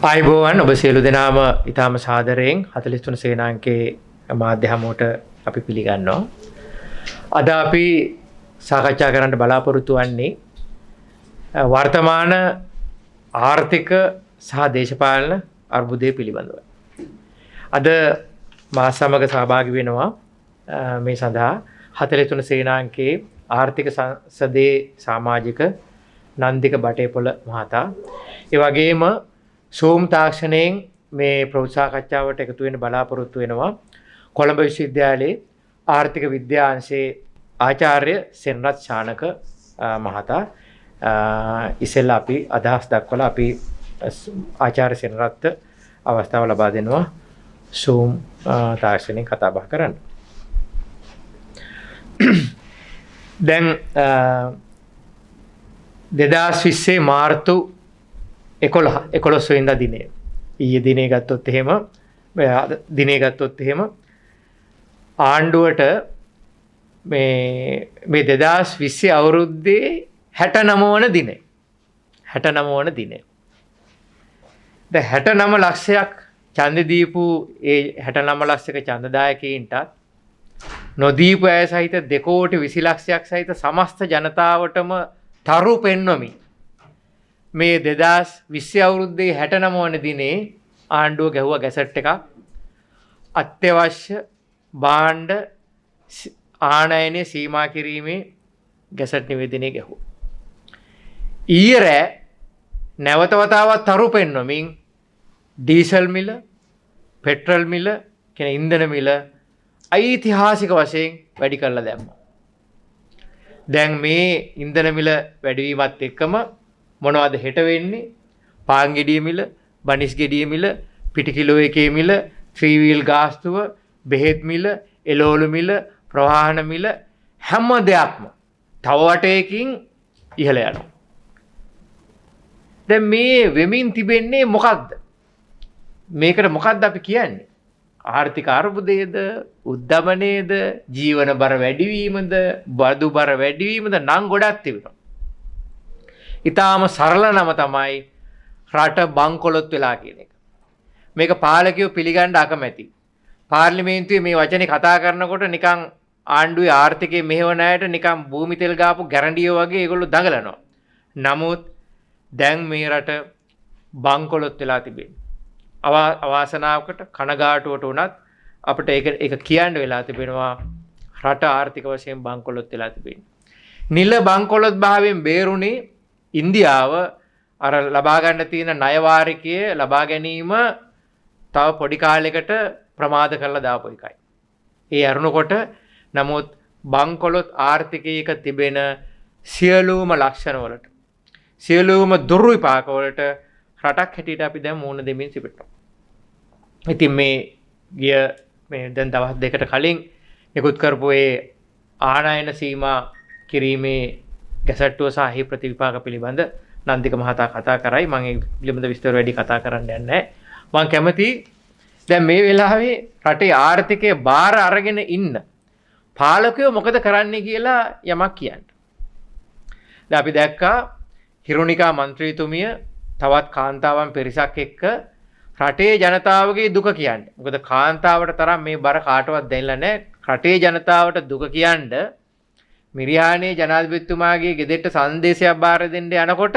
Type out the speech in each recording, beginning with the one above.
ආයිබෝවන් ඔබ සියලු දෙනාම ඊටාම සාදරයෙන් 43 සේනාංකේ මාධ්‍ය හමුවට අපි පිළිගන්නවා. අද අපි සාකච්ඡා කරන්න බලාපොරොත්තු වෙන්නේ වර්තමාන ආර්ථික සහ දේශපාලන අර්බුදය පිළිබඳව. අද මා සමග සහභාගී වෙනවා මේ සඳහා 43 සේනාංකේ ආර්ථික සංසදේ සමාජික නන්දික බටේපොළ මහතා. ඒ වගේම සූම් තාක්ෂණයෙන් මේ ප්‍රෝත්සාහකච්ඡාවට එකතු වෙන්න බලාපොරොත්තු වෙනවා කොළඹ විශ්වවිද්‍යාලයේ ආර්ථික විද්‍යා අංශයේ ආචාර්ය සෙන්රත් ශානක මහතා. ඉස්සෙල්ලා අපි අදහස් දක්වලා අපි ආචාර්ය සෙන්රත්ට අවස්ථාව ලබා දෙනවා සූම් තාක්ෂණයෙන් කතා බහ කරන්න. දැන් 2020 මාර්තු 11 වෙනිදා දිනේ ඊයේ දිනේ ගත්තොත් එහෙම ආණ්ඩුවට මේ 2020 අවුරුද්දේ 69 වන දිනේ 69 වන දිනේ දැන් 69 ලක්ෂයක් ඡන්ද දීපු ඒ 69 ලක්ෂයක ඡන්දදායකයින්ට නොදීපු අය සහිත 2 කෝටි 20 ලක්ෂයක් සහිත සමස්ත ජනතාවටම තරු පෙන්වමි මේ 2020 අවුරුද්දේ 69 වන දිනේ ආණ්ඩුව ගැහුවා ගැසට් එකක් අත්‍යවශ්‍ය භාණ්ඩ ආනයනය සීමා කිරීමේ ගැසට් නිවේදනය ගැහුවා. ඊයේ රෑ නැවත වතාවක් තරු පෙන්වමින් ඩීසල් මිල, පෙට්‍රල් මිල කියන ඉන්ධන මිල ඓතිහාසික වශයෙන් වැඩි කරලා දැම්මා. දැන් මේ ඉන්ධන මිල වැඩිවීමත් එක්කම මොනවද හෙට වෙන්නේ? පාන් ගෙඩිය මිල, බනිස් ගෙඩිය මිල, පිටි කිලෝ එකේ මිල, ත්‍රී වීල් ගාස්තුව, බෙහෙත් මිල, එළවලු මිල, ප්‍රවාහන මිල හැම දෙයක්ම තව වටයකින් ඉහළ යනවා. දැන් මේ වෙමින් තිබෙන්නේ මොකක්ද? මේකට මොකක්ද අපි කියන්නේ? ආර්ථික අර්බුදයේද, උද්දමනයේද, ජීවන බර වැඩිවීමද, බදු බර වැඩිවීමද නම් ගොඩක් තිබෙනවා. ඊටාම සරල නම තමයි රට බංකොලොත් වෙලා කියන එක. මේක පාලකයෝ පිළිගන්න අකමැති. පාර්ලිමේන්තුවේ මේ වචනේ කතා කරනකොට නිකන් ආණ්ඩුවේ ආර්ථිකයේ මෙහෙවන අයට නිකන් භූමි තෙල් ගාපු ගැරන්ඩියෝ වගේ ඒගොල්ලෝ දඟලනවා. නමුත් දැන් මේ රට බංකොලොත් වෙලා තිබෙනවා. අවාසනාවකට කනගාටුවට උනත් අපිට ඒක කියන්න වෙලා තිබෙනවා රට ආර්ථික වශයෙන් බංකොලොත් වෙලා තිබෙනවා. නිල බංකොලොත් භාවයෙන් බේරුණේ ඉන්දියාව අර ලබා ගන්න තියෙන ණය වාරිකය ලබා ගැනීම තව පොඩි කාලයකට ප්‍රමාද කරලා දාපු එකයි. ඒ අරුණකොට නමුත් බංකොලොත් ආර්ථිකයක තිබෙන සියලුම ලක්ෂණ වලට සියලුම දුරු විපාක වලට රටක් හැටියට අපි දැන් මුහුණ දෙමින් සිටිනවා. ඉතින් මේ දැන් දවස් දෙකකට කලින් නිකුත් කරපු ඒ ආනයන සීමා කිරීමේ ගැසට්ටුව සහ එහි ප්‍රතිවිපාක පිළිබඳ නන්දික මහතා කතා කරයි. මම ඒ පිළිබඳ විස්තර වැඩි කතා කරන්න යන්නේ නැහැ. මම කැමති දැන් මේ වෙලාවේ රටේ ආර්ථිකය බාර අරගෙන ඉන්න පාලකයෝ මොකද කරන්නේ කියලා යමක් කියන්න. දැන් අපි දැක්කා හිරුනිකා මන්ත්‍රීතුමිය තවත් කාන්තාවන් පිරිසක් එක්ක රටේ ජනතාවගේ දුක කියන්නේ. මොකද කාන්තාවට තරම් මේ බර කාටවත් දැනෙලා නැහැ. රටේ ජනතාවට දුක කියන්න මිරිහානේ ජනාධිපතිතුමාගේ ගෙදරට සංදේශයක් බාර දෙන්න යනකොට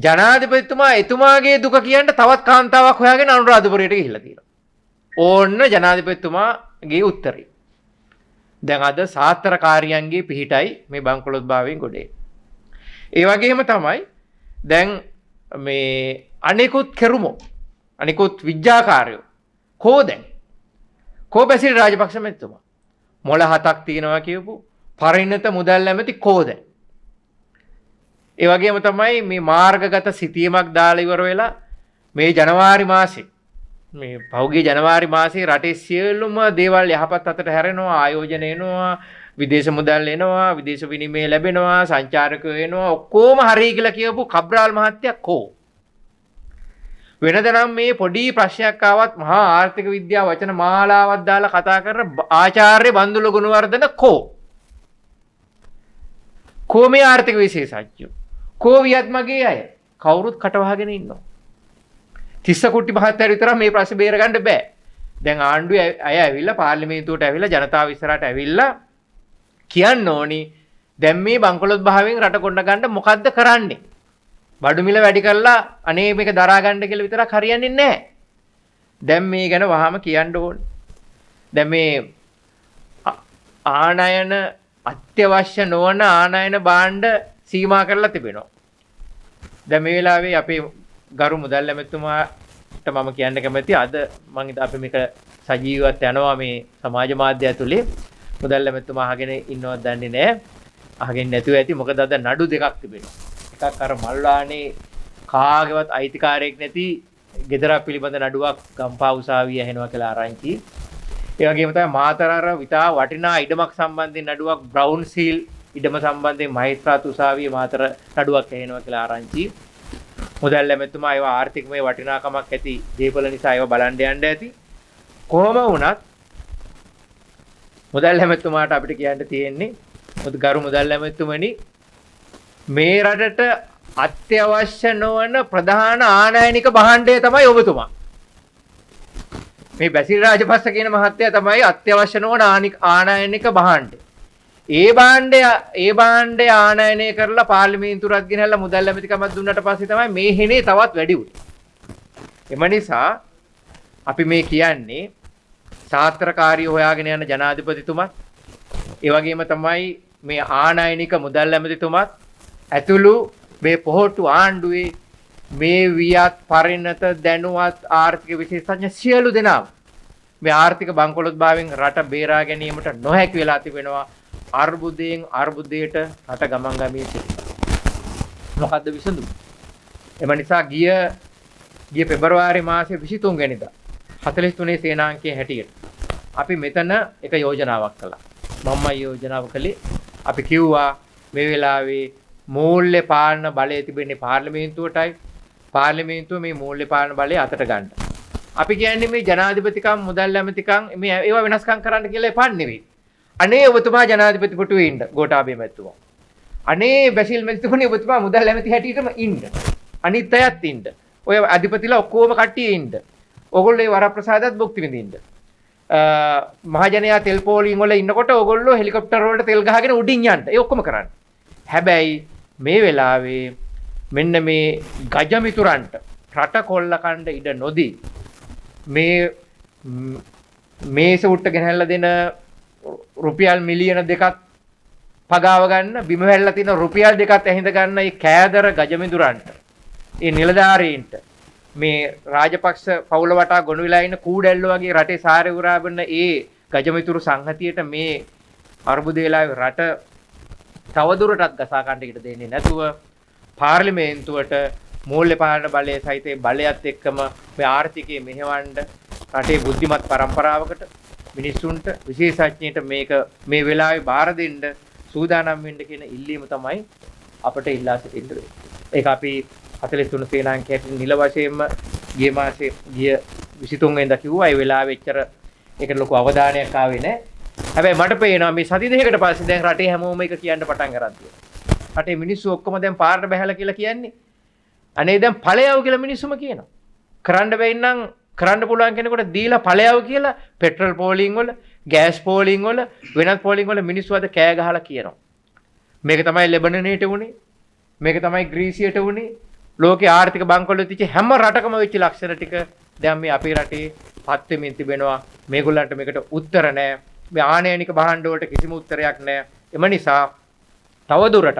ජනාධිපතිතුමා එතුමාගේ දුක කියන්න තවත් කාන්තාවක් හොයාගෙන අනුරාධපුරයට ගිහිල්ලා තියෙනවා. ඕන්න ජනාධිපතිතුමාගේ උත්තරේ. දැන් අද සාත්‍රකාරියන්ගේ පිහිටයි මේ බංකොලොත් භාවයෙන් ගොඩේ. ඒ වගේම තමයි දැන් මේ අනිකුත් කෙරුමෝ අනිකුත් විද්‍යාකාරයෝ කෝ බැසිල් රාජපක්ෂ මැතිතුමා මොළ 7ක් තියෙනවා කියපු පරිණත මුදල් ඇමති කෝද? ඒ වගේම තමයි මේ මාර්ගගත සිතියමක් දාලා ඉවර වෙලා මේ ජනවාරි මාසේ මේ පහුගිය ජනවාරි මාසේ රටේ සියලුම දේවල් යහපත් අතට හැරෙනවා, ආයෝජන එනවා, විදේශ මුදල් එනවා, විදේශ විනිමය ලැබෙනවා, සංචාරකයෝ එනවා, ඔක්කොම හරි කියලා කියපු කබ්‍රාල් මහත්තයා කෝ? වෙනද නම් මේ පොඩි ප්‍රශ්නයක් ආවත් මහා ආර්ථික විද්‍යාව වචන මාලාවක් දාලා කතා කරන ආචාර්ය බන්දුල ගුණවර්ධන කෝ මේ ආර්ථික විශේෂඥයෝ කෝ වියත් මගේ අය කවුරුත් කටවහගෙන ඉන්නවා. තිස්ස කුට්ටි මහත්තයාට විතර මේ ප්‍රශ්නේ බේර ගන්න බෑ. දැන් ආණ්ඩුවේ අය ඇවිල්ලා පාර්ලිමේන්තුවට ඇවිල්ලා ජනතාව ඉස්සරහට ඇවිල්ලා කියන්න ඕනි දැන් මේ බංකොලොත් භාවයෙන් රට ගොඩ ගන්න මොකද්ද කරන්නේ? බඩු මිල වැඩි කරලා අනේ මේක දරා ගන්න කියලා විතරක් හරියන්නේ නැහැ. දැන් මේ ගැන වහාම කියන්න ඕනේ. දැන් මේ ආනයන අත්‍යවශ්‍ය නොවන ආනයන භාණ්ඩ සීමා කරලා තිබෙනවා. දැන් මේ වෙලාවේ අපේ ගරු මුදල් ඇමතුමාට මම කියන්න කැමතියි අද මම අපි මේක සජීවීවත් යනවා මේ සමාජ මාධ්‍ය ඇතුලේ මුදල් ඇමතුමා අහගෙන ඉන්නවද දන්නේ නැහැ. අහගෙන නැතුව ඇති මොකද අද නඩු දෙකක් තිබෙනවා. එකක් අර මල්වානේ කාගේවත් අයිතිකාරයෙක් නැති ගෙදර පිළිබඳ නඩුවක් ගම්පා උසාවිය ඇහෙනවා කියලා ආරංචි. ඒ වගේම තමයි මාතරාර විතා වටිනා ඉඩමක් සම්බන්ධයෙන් නඩුවක් බ්‍රවුන් සීල් ඉඩම සම්බන්ධයෙන් මහේස්ත්‍රාත් උසාවියේ මාතර නඩුවක් ඇහෙනවා කියලා ආරංචි. මුදල් ඇමතුමා ඒවා ආර්ථිකමය වටිනාකමක් ඇති දේපල නිසා ඒවා බලන්න යන්න ඇති. කොහොම වුණත් මුදල් ඇමතුමාට අපිට කියන්න තියෙන්නේ ගරු මුදල් ඇමතුමනි මේ රටට අත්‍යවශ්‍ය නොවන ප්‍රධාන ආනයනික භාණ්ඩය තමයි ඔබතුමා. මේ බැසිල් රාජපක්ෂ කියන මහත්තයා තමයි අත්‍යවශ්‍ය නොවන ආනයනික භාණ්ඩය. ඒ භාණ්ඩය ආනයනය කරලා පාර්ලිමේන්තුවට ගෙනල්ලා මුදල් ඇමතිකමක් දුන්නට පස්සේ තමයි මේ හිනේ තවත් වැඩි වුනේ. එම නිසා අපි මේ කියන්නේ සාත්‍රකාරී හොයාගෙන යන ජනාධිපතිතුමත් ඒ වගේම තමයි මේ ආනයනික මුදල් ඇමතිතුමත් ඇතුළු මේ පොහොට්ටු ආණ්ඩුවේ මේ වියත් පරිණත දැනුවත් ආර්ථික විශේෂඥ සියලු දෙනාම මේ ආර්ථික බංකොලොත් භාවයෙන් රට බේරා ගැනීමට නොහැකි වෙලා තිබෙනවා. අර්බුදයෙන් අර්බුදයට රට ගමන් ගමී සිටිනවා. මොකද්ද විසඳුම? එම නිසා ගිය පෙබරවාරි මාසයේ 23 වෙනිදා 43 සේනාංකයේ හැටියට අපි මෙතන එක යෝජනාවක් කළා. මම යෝජනාව කළේ අපි කිව්වා මේ වෙලාවේ මූල්‍ය පාලන බලය තිබෙන්නේ පාර්ලිමේන්තුවටයි. පාර්ලිමේන්තුව මේ මූල්‍ය පාලන බලය අතට ගන්න. අපි කියන්නේ මේ ජනාධිපතිකම් මුදල් ඇමතිකම් මේ ඒවා වෙනස්කම් කරන්න කියලා එපා නෙවෙයි. අනේ ඔබතුමා ජනාධිපති පුටුවේ ඉන්න ගෝඨාභය මැතිතුමා. අනේ බැසිල් මැතිතුමනි ඔබතුමා මුදල් ඇමති හැටියටම ඉන්න. අනිත් අයත් ඉන්න. ඔය අධිපතිලා ඔක්කොම කට්ටිය ඉන්න. ඕගොල්ලෝ ඒ වරප්‍රසාදත් භුක්ති විඳින්න. මහජනයා තෙල් පෝලිං වල ඉන්නකොට ඕගොල්ලෝ හෙලිකොප්ටර් වලට තෙල් ගහගෙන උඩින් යන්න. ඒ ඔක්කොම කරන්න. හැබැයි මේ වෙලාවේ මෙන්න මේ ගජමිතුරන්ට රට කොල්ල කණ්ඩ ඉඩ නොදී මේස උට්ට ගෙනහැල්ලා දෙන රුපියල් මිලියන 2ක් පගාව ගන්න බිම වැල්ලා තියෙන රුපියල් 2ක් ඇහිඳ ගන්න මේ කෑදර ගජමිතුරන්ට ඒ නිලධාරීන්ට මේ රාජපක්ෂ පවුල වටා ගොනු වෙලා ඉන්න කූඩැල්ලෝ වගේ රටේ සාරේ උරාබන ඒ ගජමිතුරු සංහතියට මේ අර්බුද වෙලාවේ රට තවදුරටත් ගසා ගන්න ඉඩ දෙන්නේ නැතුව පාර්ලිමේන්තුවට මූල්‍ය පාලන බලය සහිතේ බලයත් එක්කම මේ ආර්ථිකය මෙහෙවන්න රටේ බුද්ධිමත් පරම්පරාවකට මිනිස්සුන්ට විශේෂඥයට මේක මේ වෙලාවේ බාර දෙන්න සූදානම් වෙන්න කියන ඉල්ලීම තමයි අපට ඉල්ලා සිටින්නේ. ඒක අපි 43 සේනාංකයට නිල වශයෙන්ම ගිය මාසේ ගිය 23 වෙනිදා කිව්වා. ඒ වෙලාවේ එච්චර ඒකට ලොකු අවධානයක් ආවේ නැහැ. හැබැයි මට පේනවා මේ සති දෙකකට පස්සේ දැන් රටේ හැමෝම එක කියන්න පටන් ගන්න තියෙනවා. රටේ මිනිස්සු ඔක්කොම දැන් පාරට බහැලා කියලා කියන්නේ. අනේ දැන් ඵලයව කියලා මිනිස්සුම කියනවා. කරන්න බැයි නම් කරන්න පුළුවන් කෙනෙකුට දීලා ඵලයව කියලා පෙට්‍රල් පෝලිං වල, ගෑස් පෝලිං වල, වෙනත් පෝලිං වල මිනිස්සු අද කෑ ගහලා කියනවා. මේක තමයි ලෙබනනේට වුනේ. මේක තමයි ග්‍රීසියට වුනේ. ලෝකේ ආර්ථික බංකොලොත් තිච්ච හැම රටකම වෙච්ච ලක්ෂණ ටික දැන් මේ අපේ රටේ පත් වෙමින් තිබෙනවා. මේගොල්ලන්ට මේකට උත්තර නැහැ. මේ ආනයනික භාණ්ඩ වලට කිසිම උත්තරයක් නැහැ. එම නිසා තවදුරටත්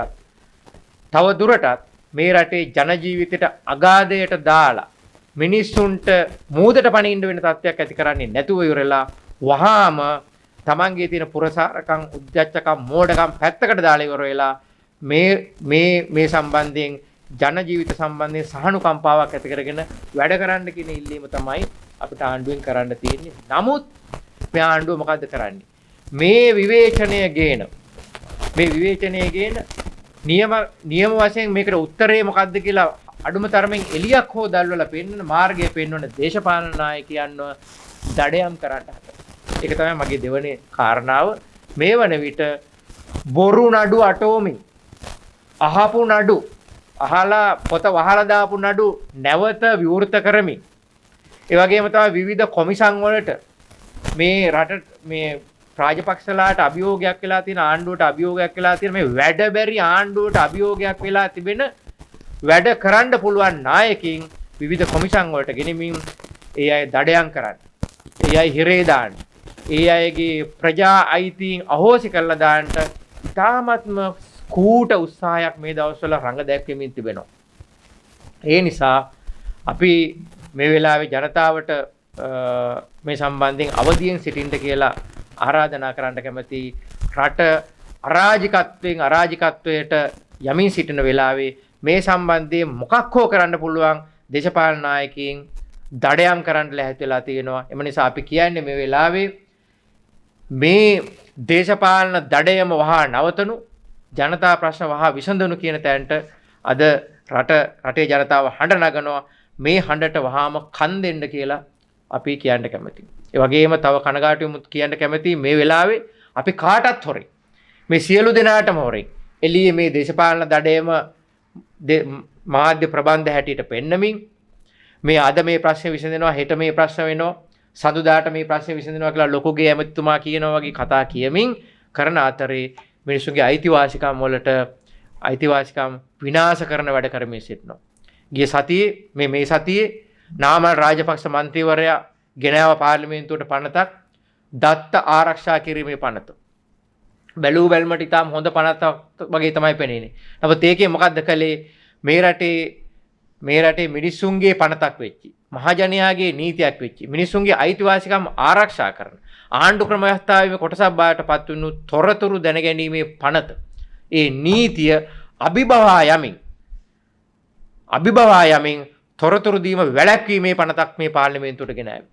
මේ රටේ ජන ජීවිතයට අගාධයට දාලා මිනිස්සුන්ට මූදට පණින්න වෙන තත්ත්වයක් ඇති කරන්නේ නැතුව ඉවරලා වහාම තමන්ගේ තියෙන පුරසාරකම් උද්දච්චකම් මෝඩකම් පැත්තකට දාලා ඉවර වෙලා මේ සම්බන්ධයෙන් ජන ජීවිත සම්බන්ධයෙන් සහනුකම්පාවක් ඇති කරගෙන වැඩ කරන්න කියන ඉල්ලීම තමයි අපිට ආණ්ඩුවෙන් කරන්න තියෙන්නේ. නමුත් මේ ආණ්ඩුව මොකද්ද කරන්නේ? මේ විවේචනය ගේන නියම වශයෙන් මේකට උත්තරේ මොකද්ද කියලා අඩුම තරමින් එලියක් හෝ දැල්වලා පෙන්වන මාර්ගය පෙන්වන දේශපාලන නායකයන්ව දඩයම් කරන්න හදනවා. ඒක තමයි මගේ දෙවෙනි කාරණාව. මේ වන විට බොරු නඩු අටෝමි අහපු නඩු අහලා පොත වහලා දාපු නඩු නැවත විවෘත කරමින් ඒ වගේම තමයි විවිධ කොමිසම් වලට මේ රට මේ රාජපක්ෂලාට අභියෝගයක් වෙලා තියෙන ආණ්ඩුවට අභියෝගයක් වෙලා තියෙන මේ වැඩ බැරි ආණ්ඩුවට අභියෝගයක් වෙලා තිබෙන වැඩ කරන්න පුළුවන් නායකින් විවිධ කොමිසම් වලට ගෙනමින් ඒ අය දඩයම් කරන්න. ඒ අය හිරේ දාන්න. ඒ අයගේ ප්‍රජා අයිතීන් අහෝසි කරලා දාන්න ඉතාමත්ම කූට උත්සාහයක් මේ දවස්වල රඟ දැක්වෙමින් තිබෙනවා. ඒ නිසා අපි මේ වෙලාවේ ජනතාවට මේ සම්බන්ධයෙන් අවදියෙන් සිටින්න කියලා ආරාධනා කරන්න කැමති. රට අරාජිකත්වයට යමින් සිටින වෙලාවේ මේ සම්බන්ධයෙන් මොකක් හෝ කරන්න පුළුවන් දේශපාලන නායකයින් දඩයම් කරන්න ලැහැත් වෙලා තියෙනවා. එම නිසා අපි කියන්නේ මේ වෙලාවේ මේ දේශපාලන දඩයම වහා නවතනු, ජනතා ප්‍රශ්න වහා විසඳනු කියන තැනට අද රටේ ජනතාව හඬ නගනවා. මේ හඬට වහාම කන් දෙන්න කියලා අපි කියන්න කැමතියි. ඒ වගේම තව කනගාටුවෙමුත් කියන්න කැමතියි මේ වෙලාවේ අපි කාටත් හොරේ. මේ සියලු දෙනාටම හොරේ. එළියේ මේ දේශපාලන දඩයම මාධ්‍ය ප්‍රබන්ධ හැටියට පෙන්නමින් මේ අද මේ ප්‍රශ්නේ විසඳෙනවා, හෙට මේ ප්‍රශ්න වෙනවා, සඳුදාට මේ ප්‍රශ්නේ විසඳෙනවා කියලා ලොකුගේ ඇමතිතුමා කියනවා වගේ කතා කියමින් කරන අතරේ මිනිසුන්ගේ අයිතිවාසිකම් වලට අයිතිවාසිකම් විනාශ කරන වැඩ කරමින් සිටිනවා. ගිය සතියේ මේ සතියේ නාමල් රාජපක්ෂ මන්ත්‍රීවරයා ගෙනාව පාර්ලිමේන්තුවට පනතක් දත්ත ආරක්ෂා කිරීමේ පනත. බැලූ බැල්මට ඉතාම හොඳ පනතක් වගේ තමයි පෙනෙන්නේ. නමුත් ඒකේ මොකද්ද කළේ? මේ රටේ මිනිසුන්ගේ පනතක් වෙච්චි. මහජනයාගේ නීතියක් වෙච්චි. මිනිසුන්ගේ අයිතිවාසිකම් ආරක්ෂා කරන ආණ්ඩු ක්‍රම ව්‍යවස්ථාවේ කොටසක් බාටපත් වුණු තොරතුරු දැනගැනීමේ පනත. ඒ නීතිය අභිබවා යමින් තොරතුරු දීම වැළැක්වීමේ පනතක් මේ පාර්ලිමේන්තුවට ගෙනාවේ.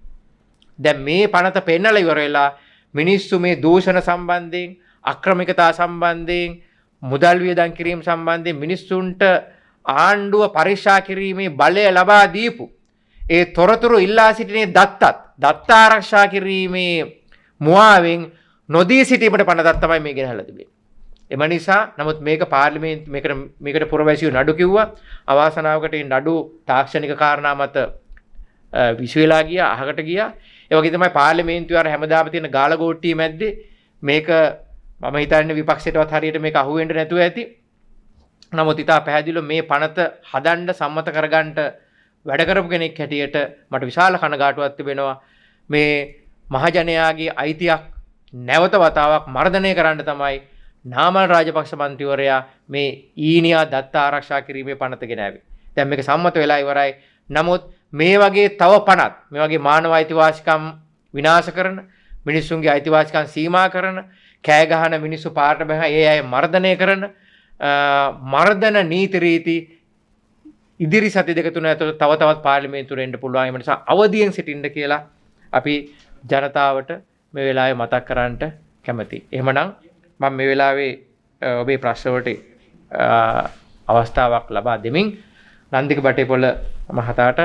දැන් මේ පනත පෙන්නලා ඉවර වෙලා මිනිස්සු මේ දූෂණ සම්බන්ධයෙන්, අක්‍රමිකතා සම්බන්ධයෙන්, මුදල් වියදම් කිරීම සම්බන්ධයෙන් මිනිස්සුන්ට ආණ්ඩුව පරීක්ෂා කිරීමේ බලය ලබා දීපු ඒ තොරතුරු ඉල්ලා සිටිනේ දත්ත ආරක්ෂා කිරීමේ මුවාවෙන් නොදී සිටීමට පනතක් තමයි මේ ගෙනහැලා තිබෙන්නේ. එම නිසා නමුත් මේක පාර්ලිමේන්තු මේකට පුරවැසියෝ නඩු කිව්වා. අවාසනාවකට මේ නඩු තාක්ෂණික කාරණා මත විශ්වවිලා ගියා, අහකට ගියා. ඒ වගේ තමයි පාර්ලිමේන්තුවේ අර හැමදාම තියෙන ගාලගෝට්ටිය මැද්දේ මේක මම හිතන්නේ විපක්ෂයටවත් හරියට මේක අහුවෙන්න නැතුව ඇති. නමුත් ඉතා පැහැදිලිව මේ පනත හදන්න සම්මත කරගන්න වැඩ කරපු කෙනෙක් හැටියට මට විශාල කනගාටුවක් තිබෙනවා. මේ මහජනයාගේ අයිතියක් නැවත වතාවක් මර්ධනය කරන්න තමයි නාමල් රාජපක්ෂ මන්ත්‍රීවරයා මේ ඊනියා දත්ත ආරක්ෂා කිරීමේ පනත ගෙනාවේ. දැන් මේක සම්මත වෙලා ඉවරයි. නමුත් මේ වගේ තව පනත්, මේ වගේ මානව අයිතිවාසිකම් විනාශ කරන, මිනිස්සුන්ගේ අයිතිවාසිකම් සීමා කරන, කෑ ගහන මිනිස්සු පාරට බැහැ ඒ අය මර්ධනය කරන මර්ධන නීති රීති ඉදිරි සති දෙක තුන ඇතුළත තවත් පාර්ලිමේන්තුවට එන්න පුළුවන්. ඒ නිසා අවදියෙන් සිටින්න කියලා අපි ජනතාවට මේ වෙලාවේ මතක් කරන්නට කැමතියි. එහෙමනම් මම මේ වෙලාවේ ඔබේ ප්‍රශ්න වලට අවස්ථාවක් ලබා දෙමින් නන්දික බටේපොළ මහතාට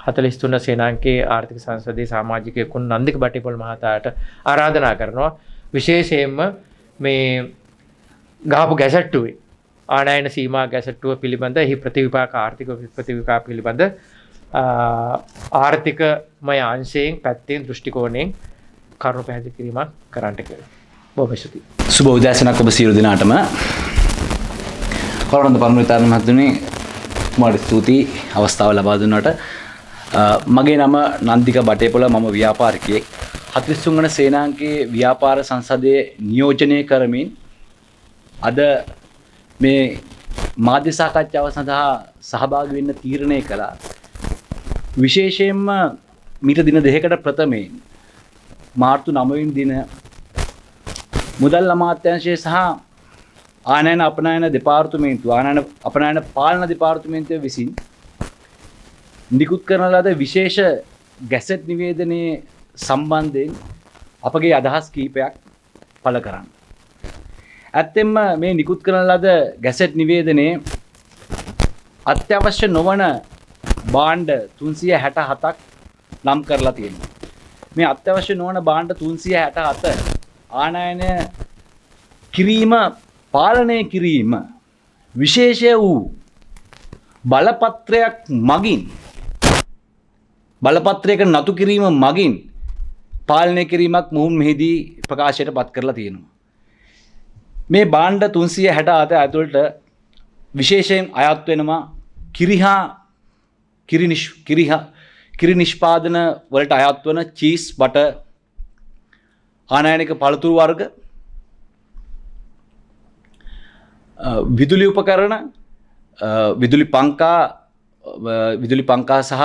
43 සේනාංකයේ ආර්ථික සංසදයේ සමාජිකයෙකු නන්දික බටේපොළ මහතාට ආරාධනා කරනවා විශේෂයෙන්ම මේ ගාපු ගැසට්ටුවේ ආනයන සීමා ගැසට්ටුව පිළිබඳ එහි ප්‍රතිවිපාක ආර්ථික ප්‍රතිවිපාක පිළිබඳ ආර්ථිකමය අංශයෙන් පැත්තෙන් දෘෂ්ටි කෝණයෙන් කරුණු පැහැදිලි කිරීමක් කරන්නට කියලා. බොහොම ස්තුතියි. සුබ උදෑසනක් ඔබ සියලු දෙනාටම. කරුණාන්ත පරමවිතාන මහත්මනි මාට ස්තුතියි අවස්ථාව ලබා දුන්නාට. මගේ නම නන්දික බටේපොළ, මම ව්‍යාපාරිකයෙක්. 43 වන සේනාංකයේ ව්‍යාපාර සංසදයේ නියෝජනය කරමින් අද මේ මාධ්‍ය සාකච්ඡාව සඳහා සහභාගී වෙන්න තීරණය කළා. විශේෂයෙන්ම මීට දින දෙකකට ප්‍රථමයෙන් මාර්තු 9 වෙනි දින මුදල් අමාත්‍යාංශය සහ ආනයන අපනයන දෙපාර්තමේන්තුව අපනයන පාලන දෙපාර්තමේන්තුව විසින් නිකුත් කරන ලද විශේෂ ගැසට් නිවේදනයේ සම්බන්ධයෙන් අපගේ අදහස් කීපයක් පළ කරන්න. ඇත්තෙන්ම මේ නිකුත් කරන ලද ගැසට් නිවේදනයේ අත්‍යවශ්‍ය නොවන භාණ්ඩ 367ක් නම් කරලා තියෙනවා. මේ අත්‍යවශ්‍ය නොවන භාණ්ඩ 367 ආනයනය කිරීම, පාලනය කිරීම විශේෂ වූ බලපත්‍රයක් මගින් බලපත්‍රයක නතු කිරීම මගින් පාලනය කිරීමක් මුහුන් මෙහිදී ප්‍රකාශයට පත් කරලා තියෙනවා. මේ භාණ්ඩ 367 ඇතුළට විශේෂයෙන් අයත් වෙනවා කිරි නිෂ්පාදන වලට අයත් වන චීස්, බටර්, ආනයනික පළතුරු වර්ග, විදුලි උපකරණ, විදුලි පංකා සහ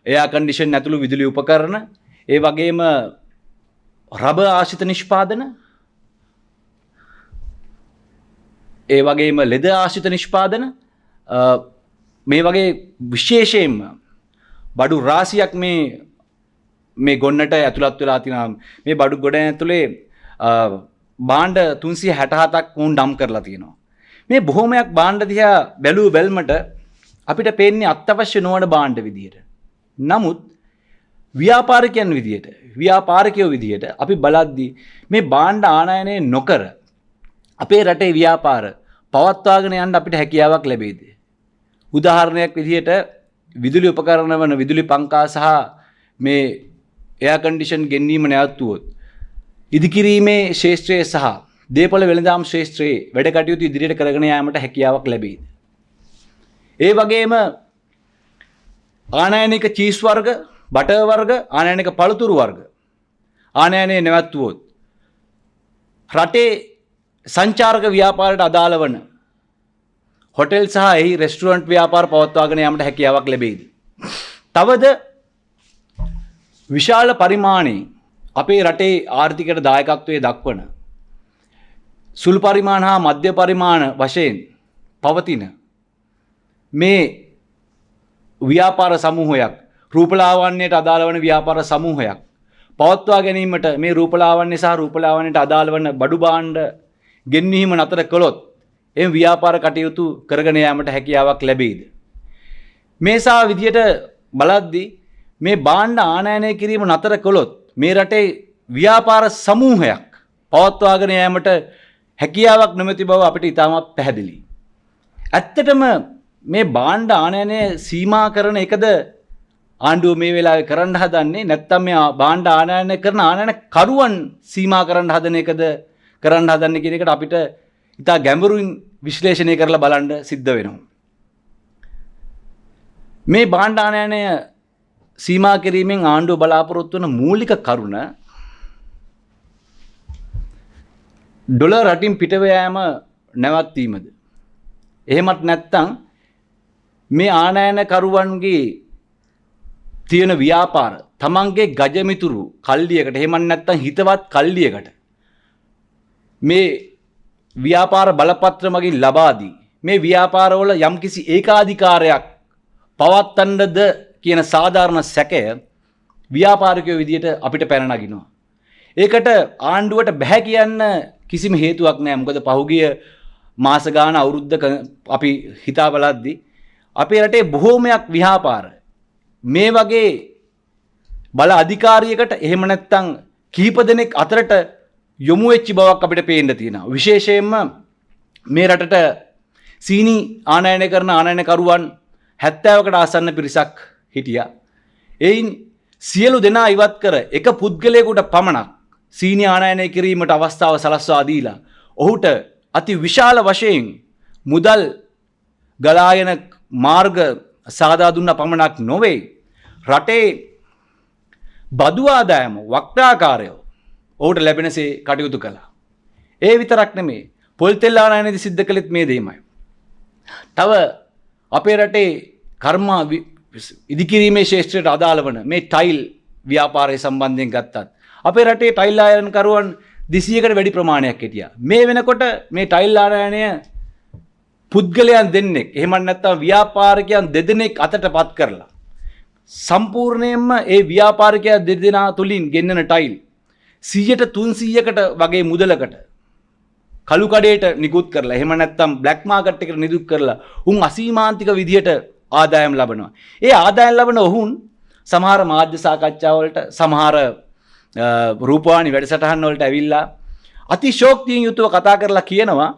එයා කන්ඩිෂන් ඇතුළු විදුලි උපකරණ, ඒ වගේම රබර් ආශ්‍රිත නිෂ්පාදන, ඒ වගේම ලෙද ආශ්‍රිත නිෂ්පාදන, මේ වගේ විශේෂයෙන්ම බඩු රාශියක් මේ ගොන්නට ඇතුළත් වෙලා තියෙනවා. මේ බඩු ගොඩ ඇතුලේ භාණ්ඩ 367ක් වුන් නම් කරලා තියෙනවා. මේ බොහොමයක් භාණ්ඩ දිහා බැලුමට අපිට පේන්නේ අත්‍යවශ්‍ය නොවන භාණ්ඩ විදියට. නමුත් ව්‍යාපාරිකයෝ විදියට අපි බලද්දී මේ භාණ්ඩ ආනයනය නොකර අපේ රටේ ව්‍යාපාර පවත්වාගෙන යන්න අපිට හැකියාවක් ලැබෙයිද? උදාහරණයක් විදියට විදුලි උපකරණ වන විදුලි පංකා සහ මේ එයා කන්ඩිෂන් ගෙන්වීම නැවතුවොත් ඉදිකිරීමේ ශාස්ත්‍රයේ සහ දේපොළ වෙළඳාම් ශාස්ත්‍රයේ වැඩ කටයුතු ඉදිරියට කරගෙන යාමට හැකියාවක් ලැබෙයිද? ඒ වගේම ආනයනික චීස් වර්ග, බටර් වර්ග, ආනයනික පළතුරු වර්ග ආනයනය නැවතුවොත් රටේ සංචාරක ව්‍යාපාරයට අදාළ වන හොටෙල් සහ එහි රෙස්ටුරන්ට් ව්‍යාපාර පවත්වාගෙන යාමට හැකියාවක් ලැබෙයිද? තවද විශාල පරිමාණයේ අපේ රටේ ආර්ථිකයට දායකත්වයේ දක්වන සුළු පරිමාණ හා මධ්‍ය පරිමාණ වශයෙන් පවතින මේ ව්‍යාපාර සමූහයක්, රූපලාවන්‍යයට අදාළ වන ව්‍යාපාර සමූහයක් පවත්වා ගැනීමට මේ රූපලාවන්‍ය සහ රූපලාවන්‍යයට අදාළ වන බඩු භාණ්ඩ ගෙන්වීම නතර කළොත් එම් ව්‍යාපාර කටයුතු කරගෙන යාමට හැකියාවක් ලැබෙයිද? මේ සා විදියට බලද්දී මේ භාණ්ඩ ආනයනය කිරීම නතර කළොත් මේ රටේ ව්‍යාපාර සමූහයක් පවත්වාගෙන යාමට හැකියාවක් නොමැති බව අපිට ඉතාමත් පැහැදිලියි. ඇත්තටම මේ භාණ්ඩ ආනයනය සීමා කරන එකද ආණ්ඩුව මේ වෙලාවේ කරන්න හදන්නේ, නැත්නම් මේ භාණ්ඩ ආනයනය කරන ආනයන කරුවන් සීමා කරන්න හදන එකද කරන්න හදන්නේ කියන එකට අපිට ඉතා ගැඹුරින් විශ්ලේෂණය කරලා බලන්න සිද්ධ වෙනවා. මේ භාණ්ඩ ආනයනය සීමා කිරීමෙන් ආණ්ඩුව බලාපොරොත්තු වන මූලික කරුණ ඩොලර් රටින් පිටව යෑම නැවැත්වීමද? එහෙමත් නැත්නම් මේ ආනයනකරුවන්ගේ තියෙන ව්‍යාපාර තමන්ගේ ගජමිතුරු කල්ලියකට, එහෙමත් නැත්නම් හිතවත් කල්ලියකට මේ ව්‍යාපාර බලපත්‍ර මගින් ලබා දී මේ ව්‍යාපාරවල යම්කිසි ඒකාධිකාරයක් පවත්වන්නද කියන සාධාරණ සැකය ව්‍යාපාරිකයෝ විදියට අපිට පැන නගිනවා. ඒකට ආණ්ඩුවට බෑ කියන්න කිසිම හේතුවක් නැහැ. මොකද පහුගිය මාස ගාන අවුරුද්දක අපි හිතා බලද්දී අපේ රටේ බොහෝමයක් ව්‍යාපාර මේ වගේ බල අධිකාරියකට එහෙම නැත්නම් කීප දෙනෙක් අතරට යොමු වෙච්ච බවක් අපිට පේන්න තියෙනවා. විශේෂයෙන්ම මේ රටට සීනි ආනයනය කරන ආනයනකරුවන් 70කට ආසන්න පිරිසක් හිටියා. එයින් සියලු දෙනා ඉවත් කර එක පුද්ගලයෙකුට පමණක් සීනි ආනයනය කිරීමට අවස්ථාව සලස්වා දීලා ඔහුට අති විශාල වශයෙන් මුදල් ගලායන මාර්ග සාදා දුන්න පමණක් නොවේ, රටේ බදු ආදායම වක්‍රාකාරයව ඔහුට ලැබෙනසේ කටයුතු කළා. ඒ විතරක් නෙමේ, පොල් තෙල් ආනයනයේදී සිද්ධ කළෙත් මේ දෙයමයි. තව අපේ රටේ කර්ම ඉදිකිරීමේ ශාස්ත්‍රයට අදාළ වන මේ ටයිල් ව්‍යාපාරය සම්බන්ධයෙන් ගත්තත් අපේ රටේ ටයිල් ආයනකරුවන් 200කට වැඩි ප්‍රමාණයක් හිටියා. මේ වෙනකොට මේ ටයිල් ආනයනය පුද්ගලයන් දෙන්නෙක්, එහෙමත් නැත්නම් ව්‍යාපාරිකයන් දෙදෙනෙක් අතටපත් කරලා සම්පූර්ණයෙන්ම ඒ ව්‍යාපාරිකයන් දෙදෙනා තුලින් ගෙන්නන ටයිල් 100ට 300කට වගේ මුදලකට කළු කඩේට නිකුත් කරලා, එහෙම නැත්නම් බ්ලැක් මාකට් එකට නිකුත් කරලා උන් අසීමාන්තික විදියට ආදායම් ලබනවා. ඒ ආදායම් ලබන ඔවුන් සමහර මාධ්‍ය සාකච්ඡා වලට, සමහර රූපවාහිනී වැඩසටහන් වලට ඇවිල්ලා අතිශෝක්තියෙන් යුතුව කතා කරලා කියනවා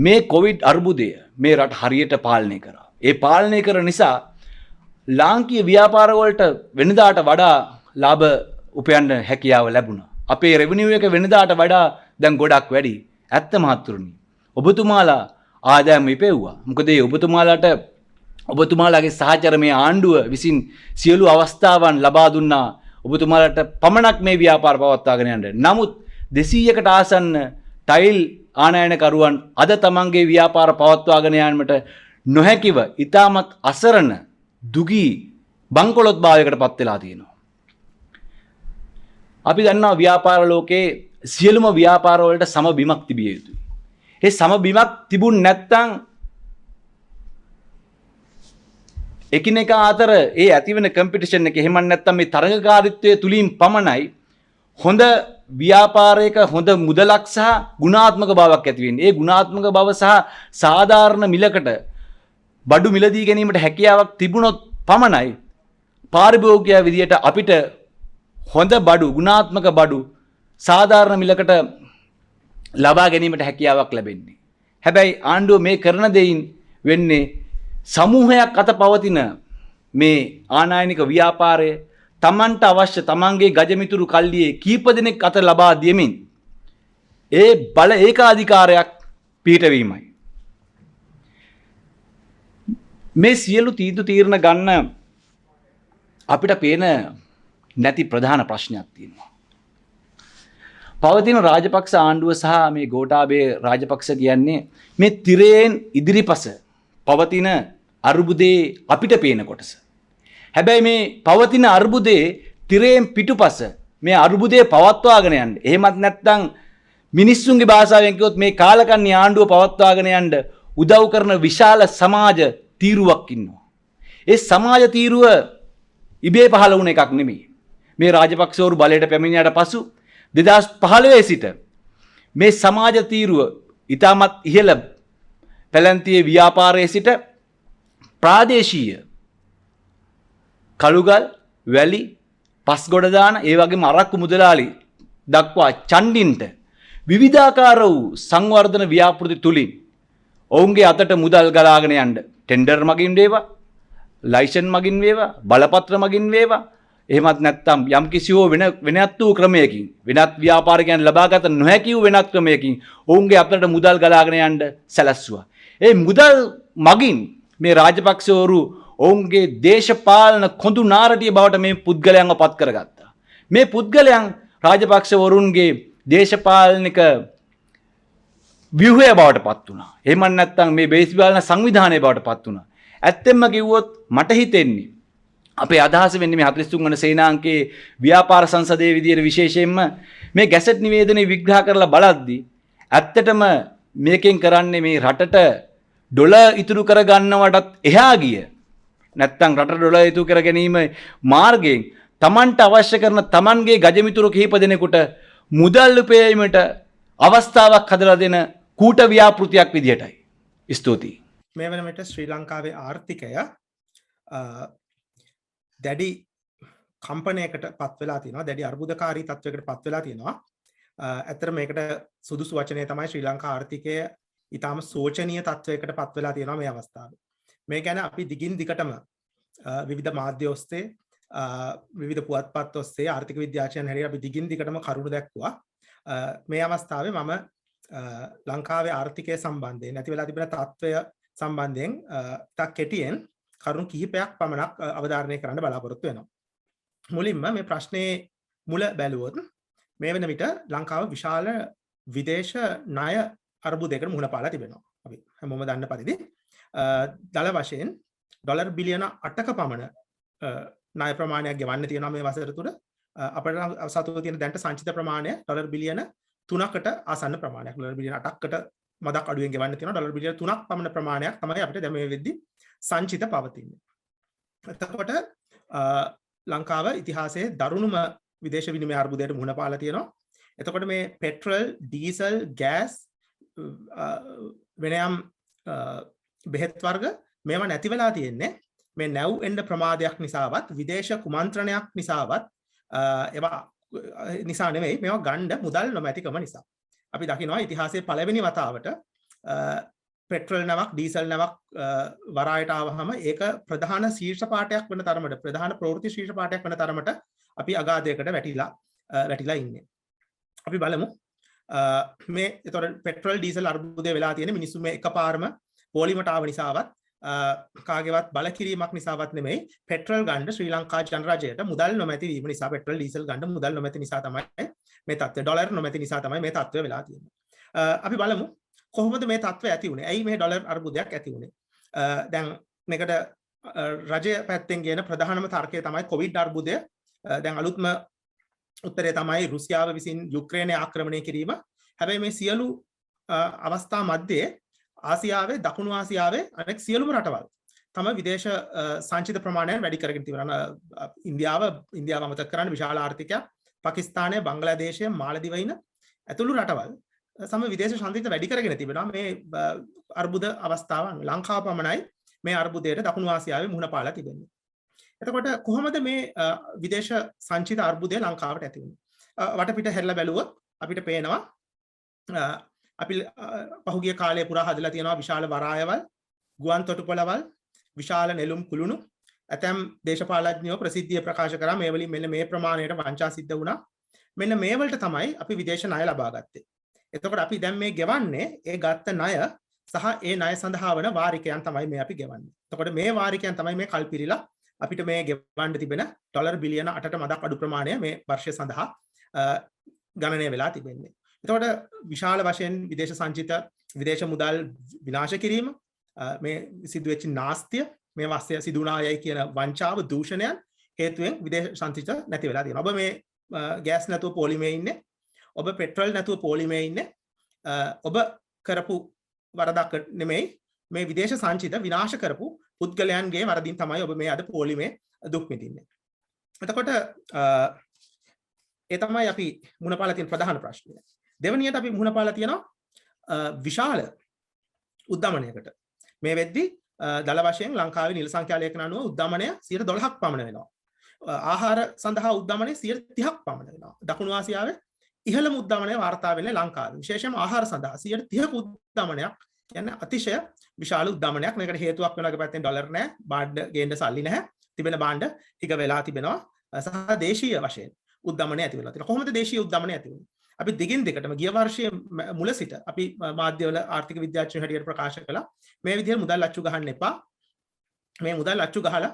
මේ කොවිඩ් අර්බුදය මේ රට හරියට පාලනය කරා. ඒ පාලනය කර නිසා ලාංකීය ව්‍යාපාර වලට වෙනදාට වඩා ලාභ උපයන්න හැකියාව ලැබුණා. අපේ රෙවෙනියු එක වෙනදාට වඩා දැන් ගොඩක් වැඩි. ඇත්ත මහත්තුරුනි. ඔබතුමාලා ආදායම ඉපෙව්වා. මොකද ඒ ඔබතුමාලාගේ සහචර මේ ආණ්ඩුව විසින් සියලු අවස්ථාවන් ලබා දුන්නා ඔබතුමාලාට පමණක් මේ ව්‍යාපාර පවත්වාගෙන යන්න. නමුත් 200කට ආසන්න ටයිල් ආනයනකරුවන් අද තමන්ගේ ව්‍යාපාර පවත්වාගෙන යාමට නොහැකිව ඉතාමත් අසරණ දුගී බංකොලොත් භාවයකට පත් වෙලා තියෙනවා. අපි දන්නවා ව්‍යාපාර ලෝකේ සියලුම ව්‍යාපාර වලට සම බිමක් තිබිය යුතුයි. ඒ සම බිමක් තිබුණ නැත්නම් එකිනෙකා අතර ඒ ඇතිවෙන කම්පිටිෂන් එක එහෙම නැත්නම් මේ තරඟකාරීත්වයේ තුලින් පමණයි හොඳ ව්‍යාපාරයක හොඳ මුදලක් සහ ගුණාත්මක බවක් ඇති වෙන්නේ. ඒ ගුණාත්මක බව සහ සාධාරණ මිලකට බඩු මිලදී ගැනීමට හැකියාවක් තිබුණොත් පමණයි පාරිභෝගිකයා විදියට අපිට හොඳ බඩු ගුණාත්මක බඩු සාධාරණ මිලකට ලබා ගැනීමට හැකියාවක් ලැබෙන්නේ. හැබැයි ආණ්ඩුව මේ කරන දෙයින් වෙන්නේ සමූහයක් අත පවතින මේ ආනයනික ව්‍යාපාරය තමන්ට අවශ්‍ය තමන්ගේ ගජමිතුරු කල්ලියේ කීප දෙනෙක් අත ලබා දෙමින් ඒ බල ඒකාධිකාරයක් පිහිටවීමයි. මේ සියලු තීරණ ගන්න අපිට පේන නැති ප්‍රධාන ප්‍රශ්නයක් තියෙනවා. පවතින රාජපක්ෂ ආණ්ඩුව සහ මේ ගෝඨාභය රාජපක්ෂ කියන්නේ මේ තිරයෙන් ඉදිරිපස පවතින අර්බුදේ අපිට පේන කොටස. හැබැයි මේ පවතින අර්බුදේ තිරයෙන් පිටුපස මේ අර්බුදේ පවත්වාගෙන යන්න. එහෙමත් නැත්නම් මිනිස්සුන්ගේ භාෂාවෙන් කිව්වොත් මේ කාලකන්ණි ආණ්ඩුව පවත්වාගෙන යන්න උදව් කරන විශාල සමාජ තීරුවක් ඉන්නවා. ඒ සමාජ තීරුව ඉබේ පහළ වුණ එකක් නෙමෙයි. මේ රාජපක්ෂවරු බලයට පැමිණියාට පසු 2015 සිට මේ සමාජ තීරුව ඊටමත් ඉහළ පැලැන්තියේ ව්‍යාපාරයේ සිට ප්‍රාදේශීය කළුගල් වැලි පස්ගොඩ දාන ඒ වගේම අරක්කු මුදලාලි දක්වා චණ්ඩින්ට විවිධාකාර වූ සංවර්ධන ව්‍යාපෘති තුලින් ඔවුන්ගේ අතට මුදල් ගලාගෙන යන්න ටෙන්ඩර් මගින් වේවා ලයිසන් මගින් වේවා බලපත්‍ර මගින් වේවා එහෙමත් නැත්නම් යම් කිසි හෝ වෙනත් වූ ක්‍රමයකින් වෙනත් ව්‍යාපාරිකයන් ලබාගත නොහැකි වූ වෙනත් ක්‍රමයකින් ඔවුන්ගේ අතට මුදල් ගලාගෙන යන්න සැලැස්සුවා. ඒ මුදල් මගින් මේ රාජපක්ෂවරු ඔවුන්ගේ දේශපාලන කොඳු නාරටිය බවට මේ පුද්ගලයන්ව පත් කරගත්තා. මේ පුද්ගලයන් රාජපක්ෂවරුන්ගේ දේශපාලනික ව්‍යුහය බවට පත් වුණා. එහෙම නැත්නම් මේ දේශපාලන සංවිධානය බවට පත් වුණා. ඇත්තෙන්ම කිව්වොත් මට හිතෙන්නේ අපේ අදහස වෙන්නේ මේ 43 වන සේනාංකයේ ව්‍යාපාර සංසදයේ විදියට විශේෂයෙන්ම මේ ගැසට් නිවේදනයේ විග්‍රහ කරලා බලද්දී ඇත්තටම මේකෙන් කරන්නේ මේ රටට ඩොලර් ඉතුරු කර ගන්නවටත් එහා ගිය නැත්තම් රටට ඩොලර් ඉතුරු කර ගැනීම මාර්ගයෙන් Tamanට අවශ්‍ය කරන Tamanගේ ගජමිතුරු කිහිප දෙනෙකුට මුදල් උපයීමට අවස්ථාවක් හදලා දෙන කූට ව්‍යාපෘතියක් විදියටයි. ස්තුතියි. මේ වන විට ශ්‍රී ලංකාවේ ආර්ථිකය දැඩි කම්පනයකට පත් වෙලා තියෙනවා. දැඩි අර්බුදකාරී තත්වයකට පත් වෙලා තියෙනවා. ඇත්තට මේකට සුදුසු වචනය තමයි ශ්‍රී ලංකා ආර්ථිකය ඊටාම සෝචනීය තත්වයකට පත් වෙලා තියෙනවා මේ අවස්ථාවේ. මේ ගැන අපි දිගින් දිගටම විවිධ මාධ්‍ය ඔස්සේ විවිධ පුවත්පත් ඔස්සේ ආර්ථික විද්‍යාඥයන් හැටියට අපි දිගින් දිගටම කරුණු දැක්වුවා. මේ අවස්ථාවේ මම ලංකාවේ ආර්ථිකය සම්බන්ධයෙන් නැති වෙලා තිබෙන තත්වය සම්බන්ධයෙන් තා කෙටියෙන් කරුණු කිහිපයක් පමණක් අවධාරණය කරන්න බලාපොරොත්තු වෙනවා. මුලින්ම මේ ප්‍රශ්නේ මුල බැලුවොත් මේ වෙන විට ලංකාව විශාල විදේශ ණය අර්බුදයකට මුහුණ පාලා තිබෙනවා. අපි හැමෝම දන්න පරිදි දල වශයෙන් ඩොලර් බිලියන 8ක පමණ ණය ප්‍රමාණයක් ගෙවන්න තියෙනවා මේ වසර තුර. අපිට සතුව තියෙන දැනට සංචිත ප්‍රමාණය ඩොලර් බිලියන 3කට ආසන්න ප්‍රමාණයක්. ඩොලර් බිලියන 8කට මදක් අඩුවෙන් ගෙවන්න තියෙනවා. ඩොලර් බිලියන 3ක් පමණ ප්‍රමාණයක් තමයි අපිට දැන් මේ වෙද්දි සංචිත පවතින්නේ. එතකොට ලංකාව ඉතිහාසයේ දරුණුම විදේශ විනිමය අර්බුදයට මුහුණ පාලා තියෙනවා. එතකොට මේ පෙට්‍රල්, ඩීසල්, ගෑස් වෙනයම් බෙහෙත් වර්ග මේවා නැති වෙලා තියෙන්නේ මේ නැව් එන්න ප්‍රමාදයක් නිසාවත් විදේශ කුමන්ත්‍රණයක් නිසාවත් ඒවා නිසා නෙවෙයි මේවා ගන්න මුදල් නොමැතිකම නිසා. අපි දකිනවා ඉතිහාසයේ පළවෙනි වතාවට පෙට්‍රල් නැවක් ඩීසල් නැවක් වරායට ආවහම ඒක ප්‍රධාන ශීර්ෂ පාඨයක් වෙන තරමට ප්‍රධාන ප්‍රවෘත්ති ශීර්ෂ පාඨයක් වෙන තරමට අපි අගාධයකට වැටිලා ඉන්නේ. අපි බලමු මේ එතකොට පෙට්‍රල් ඩීසල් අර්බුදය වෙලා තියෙන මිනිස්සු මේ එකපාරම පොලිමට ආව නිසාවත් කාගේවත් බලකිරීමක් නිසාවත් නෙමෙයි පෙට්‍රල් ගන්න ශ්‍රී ලංකා ජනරජයට මුදල් නොමැති වීම නිසා පෙට්‍රල් ඩීසල් ගන්න මුදල් නොමැති නිසා තමයි මේ තත්ත්වය ඩොලර් නොමැති නිසා තමයි මේ තත්ත්වය වෙලා තියෙන්නේ. අපි බලමු කොහොමද මේ තත්ත්වය ඇති වුනේ? ඇයි මේ ඩොලර් අර්බුදයක් ඇති වුනේ? දැන් මේකට රජය පැත්තෙන් කියන ප්‍රධානම තර්කය තමයි කොවිඩ් අර්බුදය. දැන් අලුත්ම උත්තරය තමයි රුසියාව විසින් යුක්‍රේනය ආක්‍රමණය කිරීම. හැබැයි මේ සියලු අවස්ථා මැද්දේ ආසියාවේ දකුණු ආසියාවේ අනෙක් සියලුම රටවල් තම විදේශ සංචිත ප්‍රමාණයන් වැඩි කරගෙන තිබෙනවා. ඉන්දියාව අමතක කරන්න විශාල ආර්ථිකයක්, පාකිස්තානය, බංග්ලාදේශය, මාලදිවයින ඇතුළු රටවල් සම විදේශ සංචිත වැඩි කරගෙන තිබෙනවා. මේ අර්බුද අවස්ථාවන් ලංකාව පමණයි මේ අර්බුදයට දකුණු ආසියාවේ මුහුණ පාලා තිබෙන්නේ. එතකොට කොහොමද මේ විදේශ සංචිත අර්බුදය ලංකාවට ඇති වුනේ? වටපිට හැරිලා බැලුවොත් අපිට පේනවා අපි පහුගිය කාලය පුරා හදලා තියෙනවා විශාල වරායවල්, ගුවන් තොටුපළවල්, විශාල නෙළුම් කුළුණු. ඇතැම් දේශපාලඥයෝ ප්‍රසිද්ධිය ප්‍රකාශ කරා මේ වලින් මෙන්න මේ ප්‍රමාණයට වංචා සිද්ධ වුණා. මෙන්න මේ වලට තමයි අපි විදේශ ණය ලබා ගත්තේ. එතකොට අපි දැන් මේ ගෙවන්නේ ඒ ගත්ත ණය සහ ඒ ණය සඳහා වන වාරිකයන් තමයි මේ අපි ගෙවන්නේ. එතකොට මේ වාරිකයන් තමයි මේ කල්පිරිලා අපිට මේ ගෙවන්න තිබෙන ඩොලර් බිලියන 8ට මදක් අඩු ප්‍රමාණය මේ වර්ෂය සඳහා ගණනය වෙලා තිබෙන්නේ. එතකොට විශාල වශයෙන් විදේශ සංචිත විදේශ මුදල් විනාශ කිරීම, මේ සිදුවෙච්ච නාස්තිය, මේ වස්ය සිදු වුණායයි කියන වංචාව, දූෂණයන් හේතුවෙන් විදේශ සංචිත නැති වෙලා තියෙනවා. ඔබ මේ ගෑස් නැතුව පොලිමේ ඉන්නේ, ඔබ පෙට්‍රල් නැතුව පොලිමේ ඉන්නේ, ඔබ කරපු වරදක් නෙමෙයි මේ විදේශ සංචිත විනාශ කරපු පුද්ගලයන්ගේ වරදින් තමයි ඔබ මේ අද පොලිමේ දුක් විඳින්නේ. එතකොට ඒ තමයි අපි මුහුණ පාලා තියෙන ප්‍රධාන ප්‍රශ්නය. දෙවනියට අපි මුහුණ පාලා තියෙනවා විශාල උද්දමනයකට. මේ වෙද්දී දල වශයෙන් ලංකාවේ නිල සංඛ්‍යා ලේඛන අනුව උද්දමනය 12ක් පමණ වෙනවා. ආහාර සඳහා උද්දමනය 30ක් පමණ වෙනවා. දකුණු ආසියාවේ ඉහළම උද්දමනය වාර්තා වෙන්නේ ලංකාවේ. විශේෂයෙන්ම ආහාර සඳහා 30ක උද්දමනයක් කියන්නේ අතිශය විශාල උද්දමනයක්. මේකට හේතුවක් වෙනවාගේ පැත්තෙන් ඩොලර් නැහැ, භාණ්ඩ ගේන්න සල්ලි නැහැ. තිබෙන භාණ්ඩ හිග වෙලා තිබෙනවා. සහ දේශීය වශයෙන් උද්දමනය ඇති වෙලා තියෙනවා. කොහොමද දේශීය උද්දමනය ඇති වෙන්නේ? අපි දිගින් දිගටම ගිය වර්ෂයේ මුල සිට අපි මාධ්‍යවල ආර්ථික විද්‍යාඥයෝ හැටියට ප්‍රකාශ කළා මේ විදිහට මුදල් අච්චු ගහන්න එපා. මේ මුදල් අච්චු ගහලා